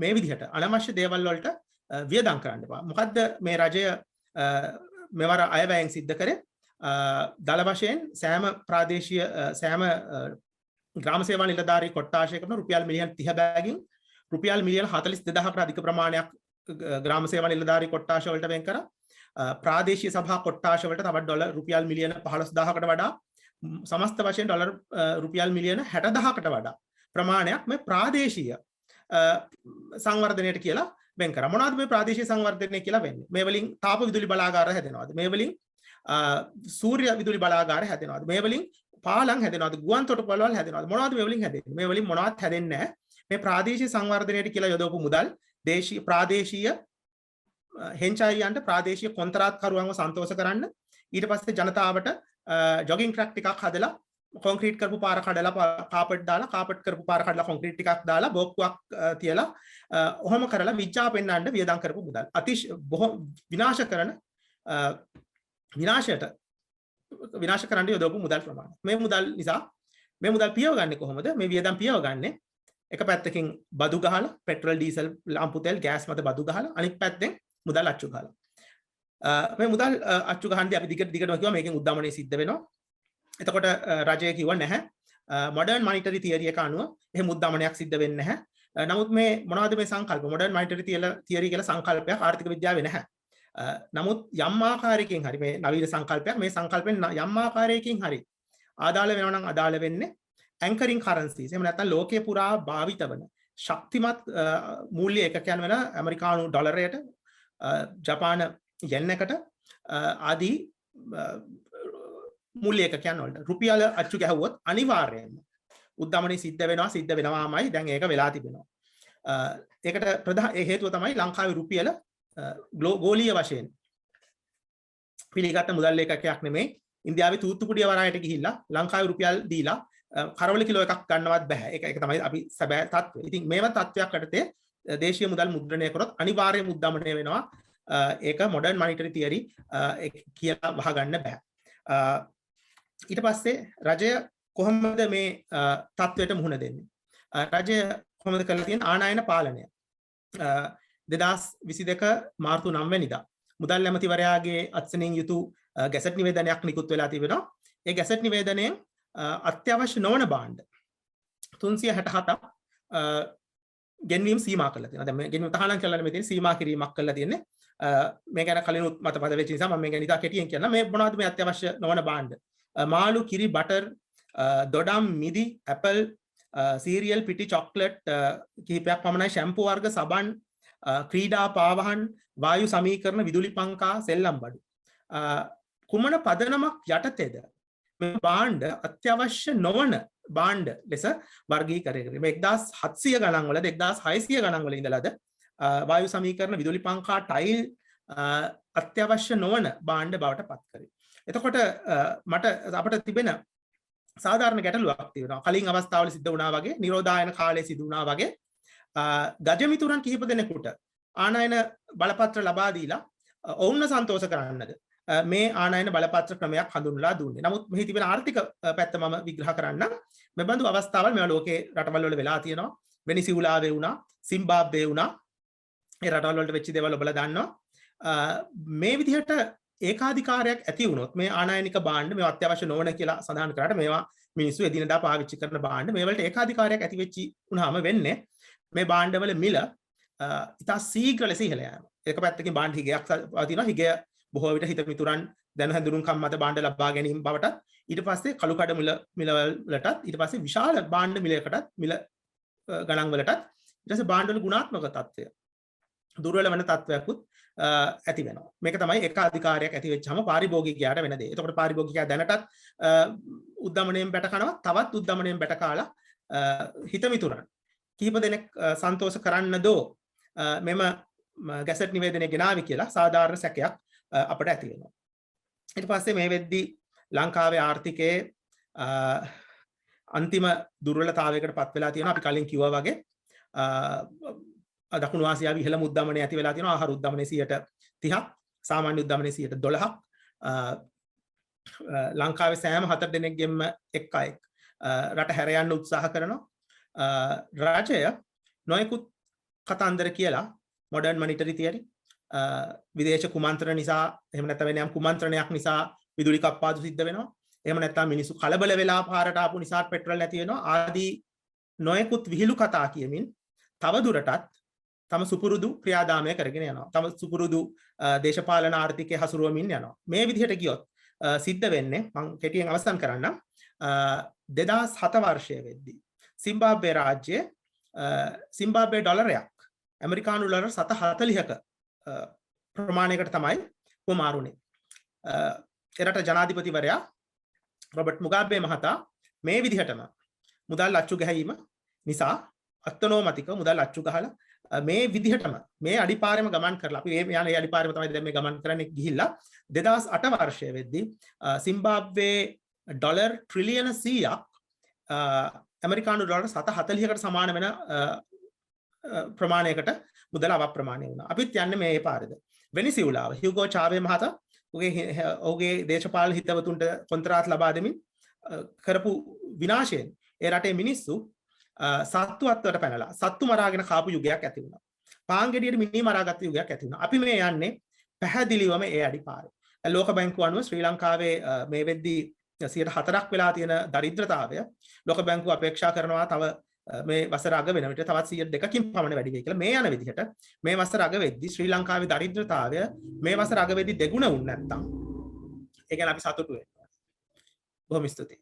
මේ විදිහට අනවශ්‍ය දේවල් වලට වියදම් කරන්න එපා. මොකද්ද මේ රජය මෙවර අයවැයෙන් සිද්ධ කරේ? දල වශයෙන් සෑම ප්‍රාදේශීය සෑම ග්‍රාම සේවා නිලධාරී කොට්ටාශයකම රුපියල් මිලියන් 30 බෑගින් රුපියල් මිලියන් 42000කට අධික ප්‍රමාණයක් ග්‍රාම සේවා නිලධාරී කොට්ටාශ වලට වෙන් කරා. ප්‍රාදේශීය සභා කොට්ටාශ වලට තවත් ඩොලර් රුපියල් මිලියන 15000කට වඩා සමස්ත වශයෙන් ඩොලර් රුපියල් මිලියන 60000කට වඩා ප්‍රමාණයක් මේ ප්‍රාදේශීය සංවර්ධනයට කියලා වෙන් කරා. මොනවද මේ ප්‍රාදේශීය සංවර්ධනය කියලා වෙන්නේ? මේ වලින් තාප විදුලි බලාගාර හැදෙනවද? මේ වලින් සූර්ය විදුලි බලාගාර හැදෙනවද? මේ වලින් පාලම් හැදෙනවද? ගුවන් තොටුපළවල් හැදෙනවද? මොනවද මේ වලින් හැදෙන්නේ? මේ වලින් මොනවත් හැදෙන්නේ නැහැ. මේ ප්‍රාදේශීය සංවර්ධනයට කියලා යොදවපු මුදල් දේශීය ප්‍රාදේශීය හෙන්චායියන්ට ප්‍රාදේශීය කොන්ත්‍රාත්කරුවන්ව සන්තෝෂ කරන්න, ඊට පස්සේ ජනතාවට ජොගින් ට්‍රැක් ටිකක් හදලා කොන්ක්‍රීට් කරපු පාර කඩලා කාපට් දාලා, කාපට් කරපු පාර කඩලා කොන්ක්‍රීට් ටිකක් දාලා බෝක්කුවක් තියලා ඔහොම කරලා විජ්ජා පෙන්වන්න වියදම් කරපු මුදල්. බොහොම විනාශ කරන විනාශ කරන්න යොදවපු මුදල් ප්‍රමාණය. මේ මුදල් නිසා මේ මුදල් පියව ගන්න කොහොමද? මේ වියදම් පියව ගන්නේ එක පැත්තකින් බදු ගහලා, පෙට්‍රල් ඩීසල් ලාම්පු තෙල් ගෑස් මත බදු ගහලා, අනිත් පැත්තෙන් මුදල් අච්චු ගහලා. මේ මුදල් අච්චු ගහන්නේ අපි දිගටම කිව්වා මේකෙන් උද්දමනය සිද්ධ වෙනවා. එතකොට රජය කිව්වා නැහැ. මොඩර්න් මොනිටරි තියරි එක අනුව එහෙම උද්දමනයක් සිද්ධ වෙන්නේ නැහැ. නමුත් මේ මොනවද මේ සංකල්ප? මොඩර්න් මොනිටරි තියරි කියලා සංකල්පයක් ආර්ථික විද්‍යාවේ නැහැ. නමුත් යම් ආකාරයකින් හරි මේ නවීන සංකල්පයක්, මේ සංකල්පෙන් යම් ආකාරයකින් හරි ආදාළ වෙනවා නම් ආදාළ වෙන්නේ ඇන්කරින් කරන්සිස්. එහෙම නැත්නම් ලෝකේ පුරා භාවිත වන ශක්තිමත් මූල්‍ය එකකයන් වෙන ඇමරිකානු ඩොලරයට, ජපාන යෙන් එකට ආදී මූල්‍ය එකකයන් වලට රුපියල අච්චු ගැහුවොත් අනිවාර්යයෙන්ම උද්දමනය සිද්ධ වෙනවාමයි. දැන් ඒක වෙලා තිබෙනවා. ඒකට ප්‍රධාන හේතුව තමයි ලංකාවේ රුපියල ගෝලීය වශයෙන් පිළිගත් මුදල් ඒකකයක් නෙමෙයි. ඉන්දියාවේ තූත්තුකුඩිය වරායට ගිහිල්ලා ලංකාවේ රුපියල් දීලා කරවල කිලෝ එකක් ගන්නවත් බෑ. ඒක තමයි අපි සැබෑ තත්ත්වය. ඉතින් මේව තත්ත්වයක් යටතේ දේශීය මුදල් මුද්‍රණය කරොත් අනිවාර්යයෙන්ම උද්දමනය වෙනවා. ඒක මොඩර්න් මොනිටරි තියරි කියලා වහගන්න බෑ. ඊට පස්සේ රජය කොහොමද මේ තත්ත්වයට මුහුණ දෙන්නේ? රජය කොහොමද කරලා තියෙන ආනයන පාලනය? 2022 මාර්තු 9 වෙනිදා මුදල් ඇමතිවරයාගේ අත්සනින් යුතු ගැසට් නිවේදනයක් නිකුත් වෙලා තිබෙනවා. ඒ ගැසට් නිවේදනයෙන් අත්‍යවශ්‍ය නොවන භාණ්ඩ 367ක් ගෙන්වීම් සීමා කරලා තියෙනවා. දැන් මේ ගෙන්වීම් තහනම් කරලා මෙතන සීමා කිරීමක් කරලා තියෙන්නේ. මේ ගැන කලිනුත් මතපද වෙච්ච නිසා මම මේ ගැන ඉතා කෙටියෙන් කියන්න. මේ මොනවද මේ අත්‍යවශ්‍ය නොවන භාණ්ඩ? මාළු, කිරි, බටර්, දොඩම්, මිදි, ඇපල්, සීරියල්, පිටි, චොක්ලට් කිහිපයක් පමණයි, ෂැම්පු වර්ග, සබන්, ක්‍රීඩා පාවහන්, වායු සමීකරණ, විදුලි පංකා, සෙල්ලම් බඩු. කුමන පදනමක් යටතේද මේ භාණ්ඩ අත්‍යවශ්‍ය නොවන භාණ්ඩ ලෙස වර්ගීකරණය කරන්නේ? මේ 1700 ගණන් වලද 1600 ගණන් වල ඉඳලාද වායු සමීකරණ, විදුලි පංකා, ටයිල් අත්‍යවශ්‍ය නොවන භාණ්ඩ බවට පත් කරේ. එතකොට අපට තිබෙන සාධාරණ ගැටලුවක් තියෙනවා. කලින් අවස්ථාවල සිද්ධ වුණා වගේ, නිරෝධායන කාලයේ සිදු වුණා වගේ ගජමිතුරන් කිහිප දෙනෙකුට ආනයන බලපත්‍ර ලබා දීලා ඔවුන්ව සන්තෝෂ කරන්නද මේ ආනයන බලපත්‍ර ක්‍රමයක් හඳුන්වලා දුන්නේ. නමුත් මෙහි තිබෙන ආර්ථික පැත්ත මම විග්‍රහ කරන්න. මේ බඳු අවස්ථාවල් මේවා ලෝකේ රටවල් වල වෙලා තියෙනවා. වෙනිසියුලාවේ වුණා, සිම්බාබ්වේ වුණා. ඒ රටවල් වලට වෙච්ච දේවල් ඔබලා දන්නවා. මේ විදිහට ඒකාධිකාරයක් ඇති වුණොත් මේ ආනයනික භාණ්ඩ මේවා අත්‍යවශ්‍ය නොවන කියලා සඳහන් කරාට මේවා මිනිස්සු එදිනදා පාවිච්චි කරන භාණ්ඩ. මේ වලට ඒකාධිකාරයක් ඇති වෙච්චි වුණාම වෙන්නේ මේ භාණ්ඩවල මිල ඉතා ශීඝ්‍ර ලෙස ඉහළ යනවා. එක පැත්තකින් භාණ්ඩ හිගයක් පවතිනවා. හිගය බොහෝ විට හිත මිතුරන් දැන හැඳුනුම්කම් මත භාණ්ඩ ලබා ගැනීම බවටත්, ඊට පස්සේ කළු කඩ මිල වලටත්, ඊට පස්සේ විශාල භාණ්ඩ මිලයකටත්, මිල ගණන් වලටත්, ඊට පස්සේ භාණ්ඩ වල ගුණාත්මක තත්ත්වය දුර්වල වෙන තත්ත්වයක්ත් ඇති වෙනවා. මේක තමයි ඒකාධිකාරයක් ඇති වෙච්චාම පාරිභෝගිකයාට වෙන දේ. එතකොට පාරිභෝගිකයා දැනටත් උද්දමනයෙන් බැට කනවා, තවත් උද්දමනයෙන් බැට කාලා හිතමිතුරන් කිහිප දෙනෙක් සන්තෝෂ කරන්නදෝ මෙම ගැසට් නිවේදනය ගෙනාවි කියලා සාධාරණ සැකයක් අපට ඇති වෙනවා. ඊට පස්සේ මේ වෙද්දී ලංකාවේ ආර්ථිකයේ අන්තිම දුර්වලතාවයකට පත් වෙලා තියෙනවා. අපි කලින් කිව්වා වගේ දකුණු ආසියාවේ ඉහළම උද්දමනය ඇති වෙලා තියෙනවා. ආහාර උද්දමනය 30%, සාමාන්‍ය උද්දමනය 12%. ලංකාවේ සෑම 4 දෙනෙක්ගෙම එක් අයෙක් රට හැර යන්න උත්සාහ කරනවා. රාජ්‍යය නොයෙකුත් කතන්දර කියලා මොඩර්න් මොනිටරි තියරි, විදේශ කුමන්ත්‍රණ නිසා, එහෙම නැත්නම් වෙන යම් කුමන්ත්‍රණයක් නිසා විදුලි කප්පාදු සිද්ධ වෙනවා. එහෙම නැත්නම් මිනිස්සු කලබල වෙලා පාරට ආපු නිසා පෙට්‍රල් නැති වෙනවා. ආදී නොයෙකුත් විහිළු කතා කියමින් තව දුරටත් තම සුපුරුදු ක්‍රියාදාමය කරගෙන යනවා. තම සුපුරුදු දේශපාලන ආර්ථිකයේ හසුරුවමින් යනවා. මේ විදිහට ගියොත් සිද්ධ වෙන්නේ, මම කෙටියෙන් අවසන් කරන්නම්, 2007 වර්ෂයේ වෙද්දී සිම්බාබ්වේ රාජ්‍යයේ සිම්බාබ්වේ ඩොලරයක් ඇමරිකානු ඩොලර් 740ක ප්‍රමාණයකට තමයි කොමාරුනේ. එරට ජනාධිපතිවරයා රොබර්ට් මුගාබේ මහතා මේ විදිහටම මුදල් අච්චු ගැනීම නිසා අත්නෝමතික මුදල් අච්චු ගහලා මේ විදිහටම මේ අඩිපාරෙම ගමන් කරලා, අපි මේ යන අඩිපාරෙම තමයි දැන් මේ ගමන් කරන්නේ ගිහිල්ලා 2008 වර්ෂයේ වෙද්දී සිම්බාබ්වේ ඩොලර් ට්‍රිලියන 100ක් ඇමරිකානු ඩොලර් 740කට සමාන වෙන ප්‍රමාණයකට මුදල අප්‍රමාණය වුණා. අපිත් යන්නේ මේ පාරේද. වෙනිසියුලාව හියුගෝ චාවේ මහතා ඔහුගේ දේශපාලන හිතවතුන්ට කොන්ත්‍රාත් ලබා දෙමින් කරපු විනාශයෙන් ඒ රටේ මිනිස්සු සත්තු අත්වට පැනලා සත්තු මරාගෙන කාපු යුගයක් ඇති වුණා. පාන් ගෙඩියට මිනි මරාගත්තු යුගයක් ඇති වුණා. අපි මේ යන්නේ පැහැදිලිවම ඒ අඩිපාරේ. ලෝක බැංකුව අනුව ශ්‍රී ලංකාවේ මේ වෙද්දී 4% වෙලා තියෙන දරිද්‍රතාවය ලෝක බැංකුව අපේක්ෂා කරනවා තව මේ වසර අග වෙන විට තවත් 2%කින් පමණ වැඩි වෙයි කියලා. මේ යන විදිහට මේ වසර අග වෙද්දී ශ්‍රී ලංකාවේ දරිද්‍රතාවය මේ වසර අග වෙද්දී දෙගුණ වුණ නැත්තම් ඒ කියන්නේ අපි සතුටු වෙනවා. බොහොම ස්තුතියි.